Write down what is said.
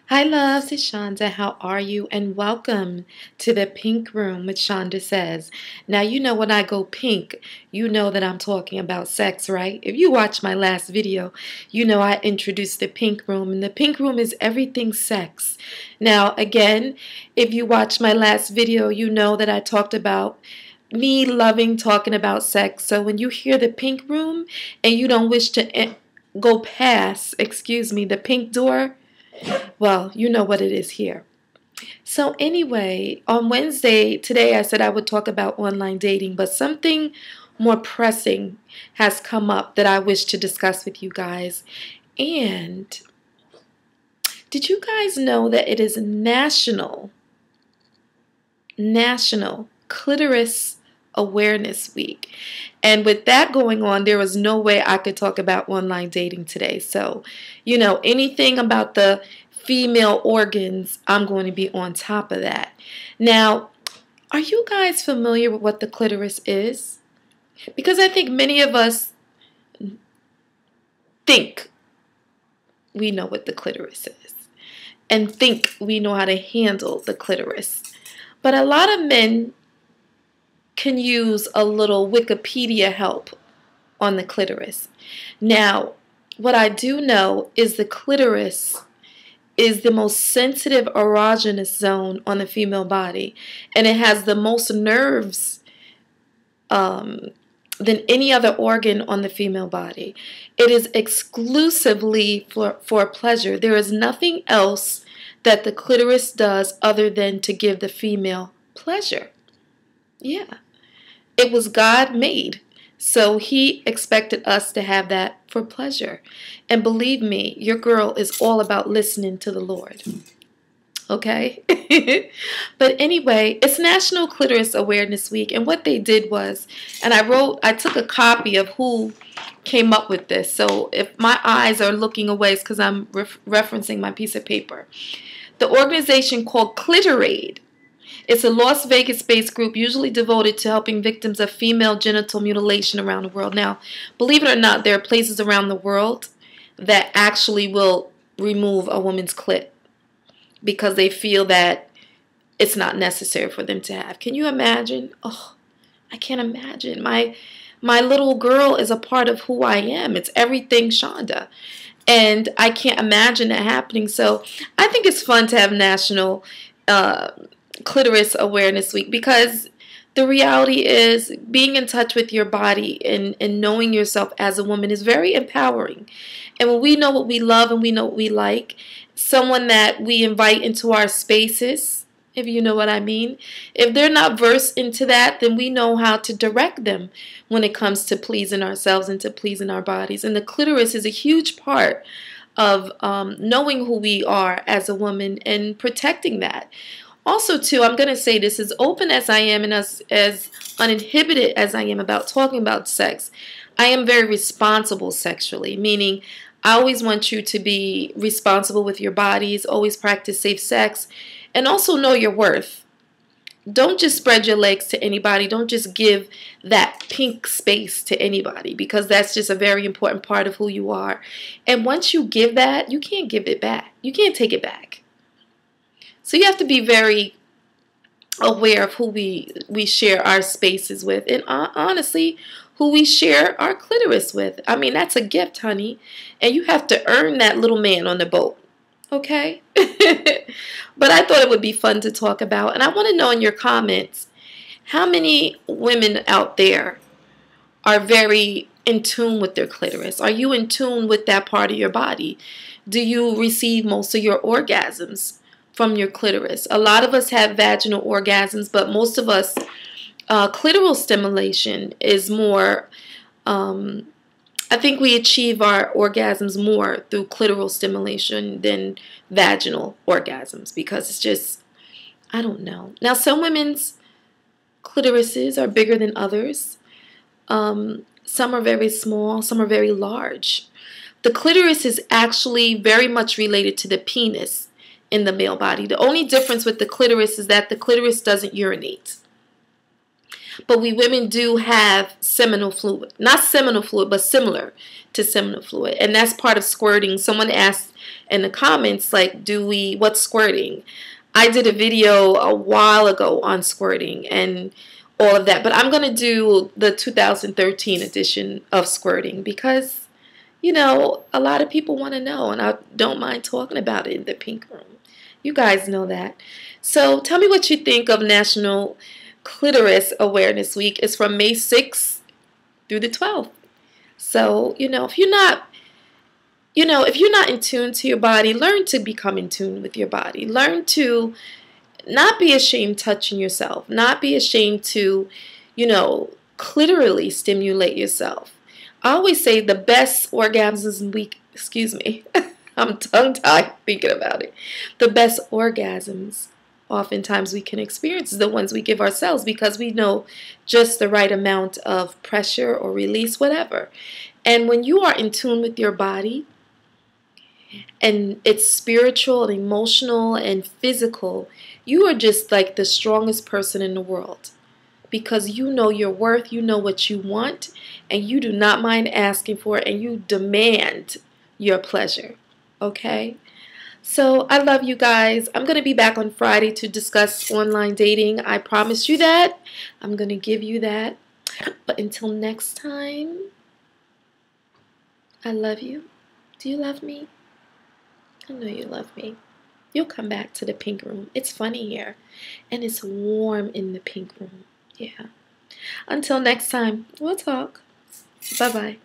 Hi, loves. It's Shanda. How are you? And welcome to the Pink Room with Shanda Says. Now, you know when I go pink, you know that I'm talking about sex, right? If you watched my last video, you know I introduced the Pink Room, and the Pink Room is everything sex. Now, again, if you watched my last video, you know that I talked about me loving talking about sex. So when you hear the Pink Room and you don't wish to go past, the pink door, well, you know what it is here. So, anyway, on Wednesday, today, I said I would talk about online dating, but something more pressing has come up that I wish to discuss with you guys. And did you guys know that it is National Clitoris Awareness Week? And with that going on, there was no way I could talk about online dating today. So, anything about the female organs, I'm going to be on top of that. Now, are you guys familiar with what the clitoris is? Because I think many of us think we know what the clitoris is and think we know how to handle the clitoris. But a lot of men can use a little Wikipedia help on the clitoris. Now, what I do know is the clitoris is the most sensitive erogenous zone on the female body, and it has the most nerves than any other organ on the female body. It is exclusively for pleasure. There is nothing else that the clitoris does other than to give the female pleasure. Yeah. It was God made. So he expected us to have that for pleasure. And believe me, your girl is all about listening to the Lord. Okay? But anyway, it's National Clitoris Awareness Week. And what they did was, and I took a copy of who came up with this. So if my eyes are looking away, it's because I'm referencing my piece of paper. The organization called Clitorade. It's a Las Vegas-based group usually devoted to helping victims of female genital mutilation around the world. Now, believe it or not, there are places around the world that actually will remove a woman's clit because they feel that it's not necessary for them to have. Can you imagine? Oh, I can't imagine. My little girl is a part of who I am. It's everything Shanda. And I can't imagine that happening. So I think it's fun to have National Clitoris Awareness Week, because the reality is being in touch with your body and knowing yourself as a woman is very empowering. And when we know what we love and we know what we like, someone that we invite into our spaces, if you know what I mean, if they're not versed into that, then we know how to direct them when it comes to pleasing ourselves and to pleasing our bodies. And the clitoris is a huge part of knowing who we are as a woman and protecting that. Also, too, I'm going to say this, as open as I am and as uninhibited as I am about talking about sex, I am very responsible sexually, meaning I always want you to be responsible with your bodies, always practice safe sex, and also know your worth. Don't just spread your legs to anybody. Don't just give that pink space to anybody, because that's just a very important part of who you are. And once you give that, you can't give it back. You can't take it back. So you have to be very aware of who we share our spaces with, and honestly, who we share our clitoris with. I mean, that's a gift, honey, and you have to earn that little man on the boat, okay? But I thought it would be fun to talk about, and I want to know in your comments, how many women out there are very in tune with their clitoris? Are you in tune with that part of your body? Do you receive most of your orgasms from your clitoris? A lot of us have vaginal orgasms, but most of us, clitoral stimulation is more, I think we achieve our orgasms more through clitoral stimulation than vaginal orgasms, because it's just, I don't know. Now, some women's clitorises are bigger than others. Some are very small, some are very large. The clitoris is actually very much related to the penis in the male body. The only difference with the clitoris is that the clitoris doesn't urinate. But we women do have seminal fluid. Not seminal fluid, but similar to seminal fluid. And that's part of squirting. Someone asked in the comments, like, what's squirting? I did a video a while ago on squirting and all of that. But I'm going to do the 2013 edition of squirting because, you know, a lot of people want to know. And I don't mind talking about it in the pink room. You guys know that. So tell me what you think of National Clitoris Awareness Week. It's from May 6th through the 12th. So, you know, if you're not in tune to your body, learn to become in tune with your body. Learn to not be ashamed touching yourself. Not be ashamed to, you know, clitorally stimulate yourself. I always say the best orgasms I'm tongue-tied thinking about it. The best orgasms oftentimes we can experience is the ones we give ourselves because we know just the right amount of pressure or release, whatever. And when you are in tune with your body, and it's spiritual and emotional and physical, you are just like the strongest person in the world because you know your worth, you know what you want, and you do not mind asking for it, and you demand your pleasure. Okay? So I love you guys. I'm going to be back on Friday to discuss online dating. I promise you that. I'm going to give you that. But until next time, I love you. Do you love me? I know you love me. You'll come back to the pink room. It's funny here. And it's warm in the pink room. Yeah. Until next time, we'll talk. Bye-bye.